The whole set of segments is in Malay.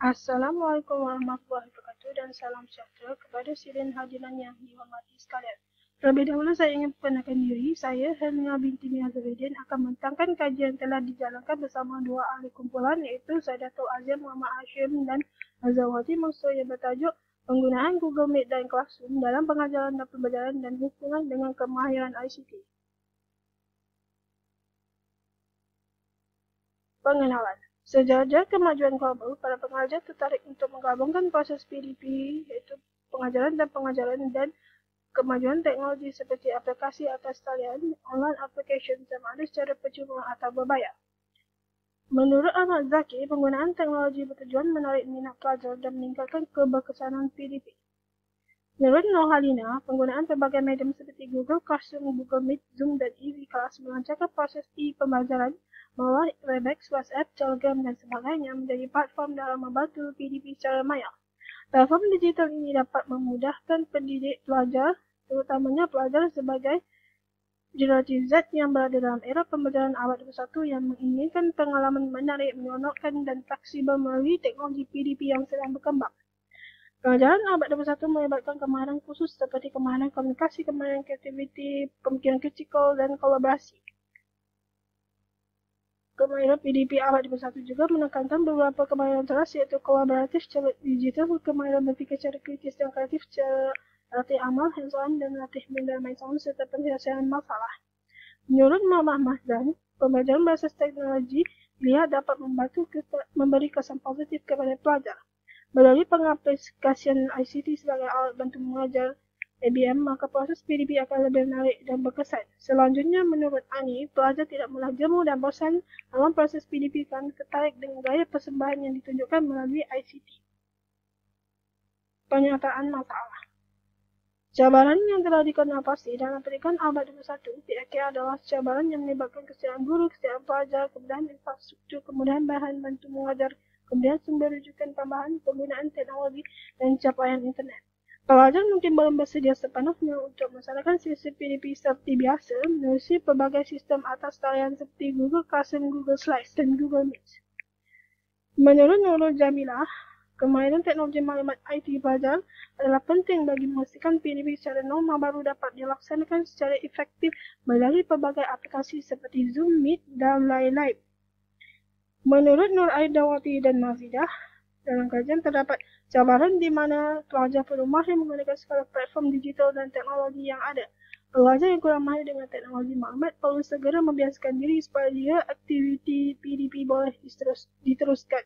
Assalamualaikum warahmatullahi wabarakatuh dan salam sejahtera kepada sidin hadirin yang dihormati sekalian. Terlebih dahulu saya ingin perkenalkan diri, saya Helena binti Mia Zahidin akan mentangkan kajian telah dijalankan bersama dua ahli kumpulan iaitu saya Datuk Azim Muhammad Hashim dan Azawati Musa yang bertajuk penggunaan Google Meet dan Classroom dalam pengajaran dan pembelajaran dan hubungan dengan kemahiran ICT. Pengenalan. Sejajar kemajuan global, para pengajar tertarik untuk menggabungkan proses PDP iaitu pengajaran dan kemajuan teknologi seperti aplikasi atas talian, online application yang ada secara percuma atau berbayar. Menurut Ahmad Zaki, penggunaan teknologi bertujuan menarik minat pelajar dan meningkatkan keberkesanan PDP. Menurut Nur Halina, penggunaan pelbagai medium seperti Google Classroom, Google Meet, Zoom dan EV Class melancarkan proses e-pembelajaran melalui Webex, WhatsApp, Telegram dan sebagainya menjadi platform dalam membantu PDP secara maya. Platform digital ini dapat memudahkan pendidik pelajar, terutamanya pelajar sebagai generasi Z yang berada dalam era pembelajaran abad 21 yang menginginkan pengalaman menarik, menyeronokkan dan fleksibel melalui teknologi PDP yang sedang berkembang. Pengajaran abad 21 melibatkan kemahiran khusus seperti kemahiran komunikasi, kemahiran kreativiti, pemikiran kritikal dan kolaborasi. Kemahiran PDP abad 21 juga menekankan beberapa kemahiran teras iaitu kolaboratif, cermat digital, kemahiran berfikir secara kritis dan kreatif, secara latih amal, hands-on dan latih benda main-sound serta penyelesaian masalah. Menurut Muhammad Mahdan, pembelajaran berbasis teknologi dilihat dapat membantu memberi kesan positif kepada pelajar. Melalui pengaplikasian ICT sebagai alat bantu mengajar ABM, maka proses PDP akan lebih menarik dan berkesan. Selanjutnya, menurut Ani, pelajar tidak mudah jemu dan bosan dalam proses PDP kerana tertarik dengan gaya persembahan yang ditunjukkan melalui ICT. Pernyataan masalah. Cabaran yang telah dikenal pasti dalam pendidikan abad 21 diakini adalah cabaran yang melibatkan kesediaan guru, kesediaan pelajar, kemudahan infrastruktur, kemudahan bahan bantu mengajar, kemudian sumber rujukan tambahan, penggunaan teknologi dan capaian internet. Pelajar mungkin belum bersedia sepenuhnya untuk melaksanakan sistem PDP seperti biasa melalui pelbagai sistem atas talian seperti Google Classroom, Google Slides dan Google Meet. Menurut Nurul Jamilah, kemahiran teknologi maklumat IT pelajar adalah penting bagi memastikan PDP secara normal baru dapat dilaksanakan secara efektif melalui pelbagai aplikasi seperti Zoom, Meet dan lain-lain. Menurut Nur Aidawati dan Mazidah, dalam kajian terdapat cabaran di mana pelajar perlu mahir menggunakan segala platform digital dan teknologi yang ada. Pelajar yang kurang mahir dengan teknologi maklumat perlu segera membiasakan diri supaya aktiviti PDP boleh diteruskan.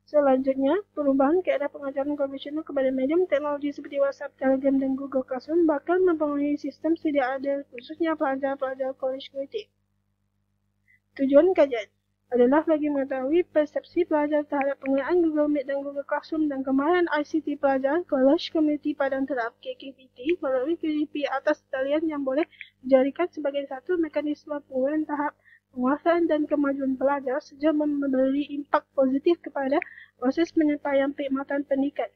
Selanjutnya, perubahan keadaan pengajaran konvensional kepada medium teknologi seperti WhatsApp, Telegram dan Google Classroom bakal mempengaruhi sistem sedia ada khususnya pelajar-pelajar college kreatif. Tujuan kajian adalah bagi mengetahui persepsi pelajar terhadap penggunaan Google Meet dan Google Classroom dan kemahiran ICT pelajar College Community Padang Terap KKPT melalui PDP atas talian yang boleh dijadikan sebagai satu mekanisme penggunaan tahap penguasaan dan kemajuan pelajar sejauh memberi impak positif kepada proses penyampaian perkhidmatan pendidikan.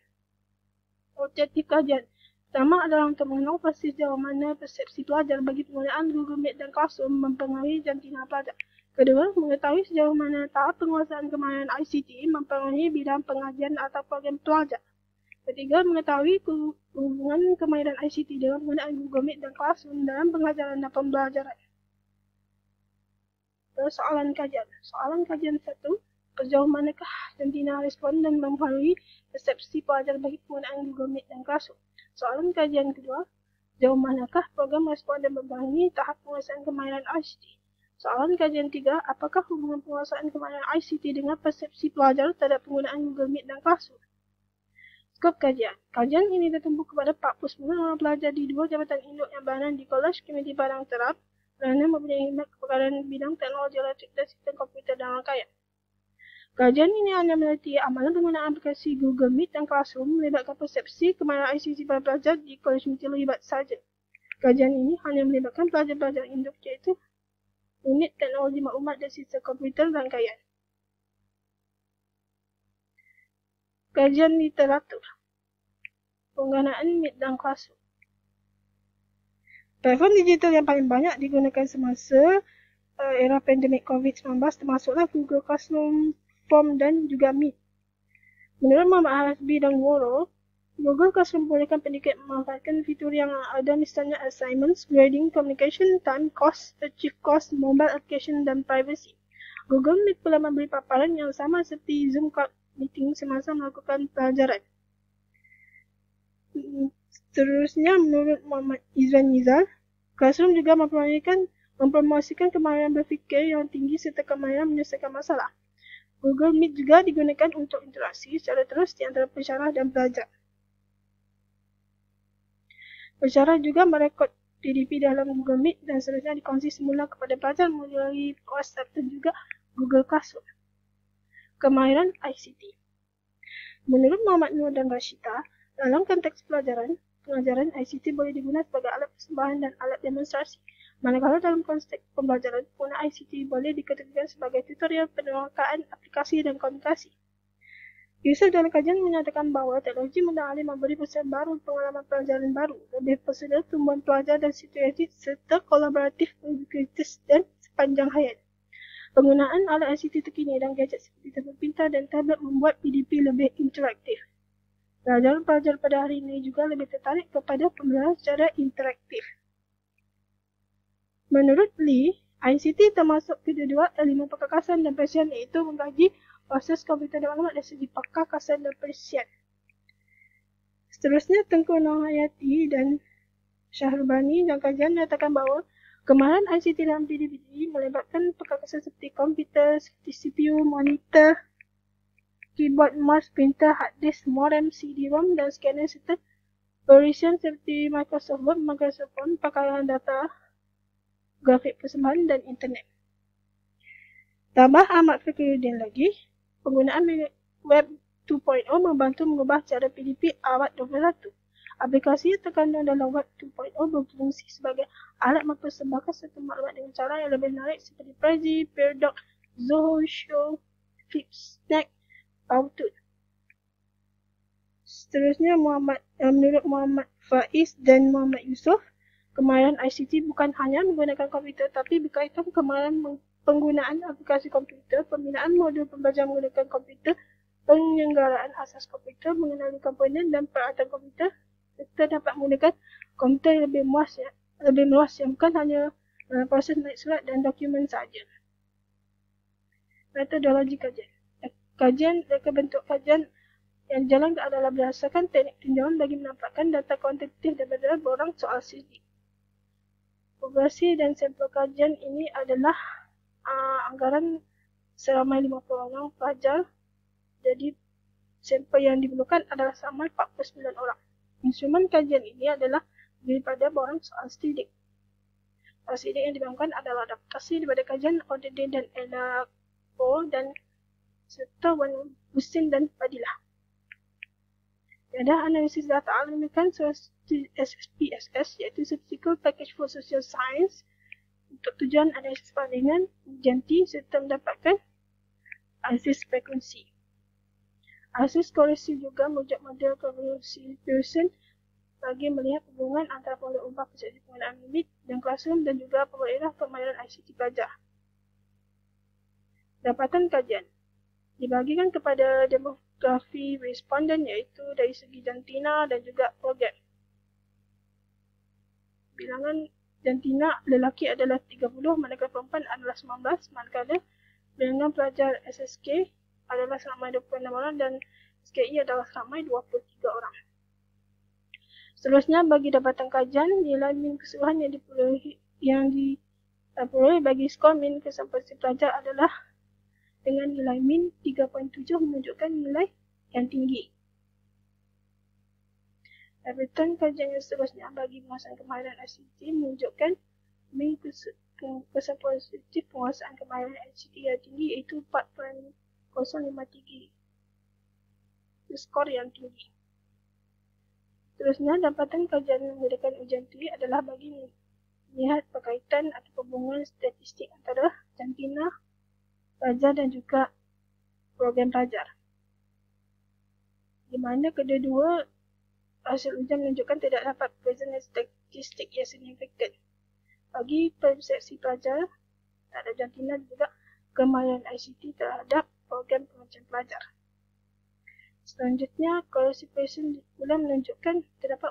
Objektif kajian pertama adalah untuk mengenal pasti sejauh mana persepsi pelajar bagi penggunaan Google Meet dan Classroom mempengaruhi jantina pelajar. Kedua, mengetahui sejauh mana tahap penguasaan kemahiran ICT mempengaruhi bidang pengajian atau program pelajar. Ketiga, mengetahui hubungan kemahiran ICT dengan penggunaan Google Meet dan Classroom dalam pengajaran dan pembelajaran. Soalan kajian. Soalan kajian 1. Sejauh manakah jantina respon dan mempengaruhi persepsi pelajar bagi penggunaan Google Meet dan Classroom? Soalan kajian kedua. Sejauh manakah program respon dan mempengaruhi tahap penguasaan kemahiran ICT? Soalan kajian 3, apakah hubungan penguasaan kemahiran ICT dengan persepsi pelajar terhadap penggunaan Google Meet dan Classroom? Skop kajian. Kajian ini tertumpu kepada 49 orang pelajar di 2 jabatan induk yang berada di College Community Padang Terap kerana mempunyai khidmat kepakaran bidang teknologi elektrik dan sistem komputer dan rangkaian. Kajian ini hanya meneliti amalan penggunaan aplikasi Google Meet dan Classroom melibatkan persepsi kemahiran ICT pada pelajar di College Community terlibat saja. Kajian ini hanya melibatkan pelajar-pelajar induk iaitu unit teknologi maklumat dan sistem komputer rangkaian. Kajian literatur. Penggunaan Meet dan Classroom. Platform digital yang paling banyak digunakan semasa era pandemik COVID-19 termasuklah Google Classroom, Form dan juga Meet. Menurut Muhammad Hasbi dan Woro, Google Classroom membolehkan pendidik memanfaatkan fitur yang ada misalnya assignments, grading, communication, time, cost, achieve cost, mobile application, dan privacy. Google Meet pula memberi paparan yang sama seperti Zoom meeting semasa melakukan pelajaran. Seterusnya, menurut Muhammad Izwan Nizar, Classroom juga mempromosikan kemahiran berfikir yang tinggi serta kemahiran menyelesaikan masalah. Google Meet juga digunakan untuk interaksi secara terus di antara pensyarah dan pelajar. Pensyarah juga merekod PDP dalam Google Meet dan seterusnya dikongsi semula kepada pelajar melalui WhatsApp dan juga Google Classroom. Kemahiran ICT. Menurut Muhammad Nur dan Rashida, dalam konteks pengajaran ICT boleh digunakan sebagai alat persembahan dan alat demonstrasi. Manakala dalam konteks pembelajaran, penggunaan ICT boleh dikategorikan sebagai tutorial, penerangkaan, aplikasi dan komunikasi. Yusuf dalam kajian menyatakan bahawa teknologi mendalami memberi pesan baru, pengalaman pelajaran baru, lebih personal, tumbuhan pelajar dan situatif serta kolaboratif bagi kritis dan sepanjang hayat. Penggunaan alat ICT terkini dan gadget seperti telefon pintar dan tablet membuat PDP lebih interaktif. Pelajar-pelajar pada hari ini juga lebih tertarik kepada pembelajaran secara interaktif. Menurut Lee, ICT termasuk kedua-dua elemen perkakasan dan perisian iaitu membagi proses komputer dan maklumat dari segi perkakasan dan perisian. Seterusnya, Tengku Nurhayati dan Syahrubani dalam kajian menyatakan bahawa kemahiran ICT dalam PDP melibatkan perkakasan seperti komputer, seperti CPU, monitor, keyboard, mouse, printer, hard disk, modem, CD-ROM dan scanner serta perisian seperti Microsoft Word, Microsoft Phone, pakaian data, grafik persembahan dan internet. Tambah Ahmad Fikiruddin lagi, penggunaan Web 2.0 membantu mengubah cara PDP abad 21. Aplikasi yang terkandung dalam Web 2.0 berfungsi sebagai alat mempersembahkan satu maklumat dengan cara yang lebih menarik seperti Prezi, Peerdoc, Zoho Show, Flipsnack, Powtoon. Seterusnya, menurut Muhammad Faiz dan Muhammad Yusof, kemahiran ICT bukan hanya menggunakan komputer tapi berkaitan kemahiran penggunaan aplikasi komputer, pembinaan modul pembelajaran menggunakan komputer, penyelenggaraan asas komputer, mengenali komponen dan peralatan komputer, serta dapat menggunakan komputer yang lebih luas yang bukan hanya proses menaik surat dan dokumen sahaja. Metodologi kajian. Kajian reka bentuk kajian yang dijalankan adalah berdasarkan teknik tinjauan bagi menampakkan data kuantitatif daripada borang soal sidik. Populasi dan sampel kajian ini adalah anggaran seramai 50 orang pelajar. Jadi sampel yang diperlukan adalah seramai 49 orang. Instrumen kajian ini adalah daripada borang soal sidik. Soal sidik yang dibangunkan adalah adaptasi daripada kajian ODD dan ELACO dan serta Wan Husin dan Fadilah. Ada analisis data alamikan SPSS iaitu Statistical Package for Social Science untuk tujuan analisis perbandingan jenti serta mendapatkan analisis frekuensi. Analisis korelasi juga merujuk model korelasi Pearson bagi melihat hubungan antara pola ubah persepsi penggunaan limit dan Classroom dan juga perolehan kemahiran ICT pelajar. Dapatan kajian dibagikan kepada demografi responden iaitu dari segi jantina dan juga program. Bilangan jantina lelaki adalah 30, manakala perempuan adalah 19, manakala bilangan pelajar SSK adalah seramai 26 orang dan SKI adalah seramai 23 orang. Seterusnya, bagi dapatan kajian, nilai min keseluruhan yang diperoleh bagi skor min kesampaian pelajar adalah dengan nilai min 3.7 menunjukkan nilai yang tinggi. Dapatan kajian yang seterusnya bagi penguasaan kemahiran ICT menunjukkan min kesampaian positif penguasaan kemahiran ICT yang tinggi iaitu 4.053. Skor yang tinggi. Seterusnya, dapatan kajian menggunakan ujian TUI adalah bagi melihat berkaitan atau hubungan statistik antara jantina pelajar dan juga program pelajar. Di mana kedua-dua hasil ujian menunjukkan tidak dapat presentasi statistik yang signifikan. Bagi persepsi pelajar, tak ada jantina juga kemahiran ICT terhadap program pengajaran pelajar. Selanjutnya, classification pula menunjukkan terdapat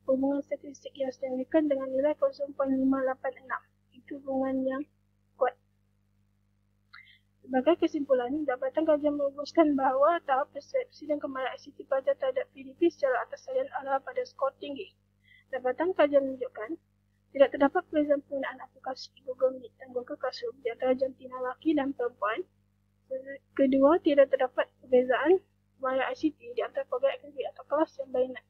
hubungan statistik yang signifikan dengan nilai 0.586. Itu hubungan yang kuat. Sebagai kesimpulan, dapatan kajian merumuskan bahawa tahap persepsi dan kemahiran ICT pelajar terhadap PDP secara atas talian adalah pada skor tinggi. Dapatan kajian menunjukkan tidak terdapat perbezaan penggunaan aplikasi Google Meet dan Google Classroom di antara jantina lelaki dan perempuan. Kedua, tidak terdapat perbezaan kemahiran ICT di antara program akademik atau kelas yang berminat.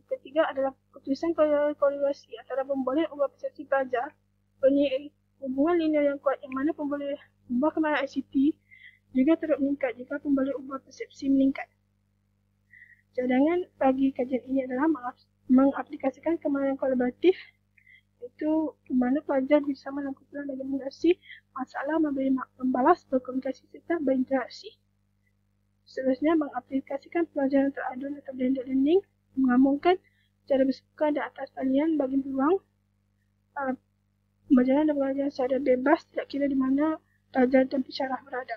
Ketiga adalah keputusan korelasi antara pemboleh ubah persepsi pelajar mempunyai hubungan linear yang kuat, yang mana pemboleh ubah kemahiran ICT juga turut meningkat jika pemboleh ubah persepsi meningkat. Cadangan bagi kajian ini adalah mengaplikasikan kemahiran kolaboratif, iaitu di mana pelajar bersama dalam kumpulan dan mengatasi masalah, membalas, berkomunikasi serta berinteraksi. Seterusnya, mengaplikasikan pelajaran teradun atau blended learning, menggabungkan cara bersuka dan atas talian bagi peluang pembelajaran dan pengajaran secara bebas, tidak kira di mana pelajar dan pensyarah berada.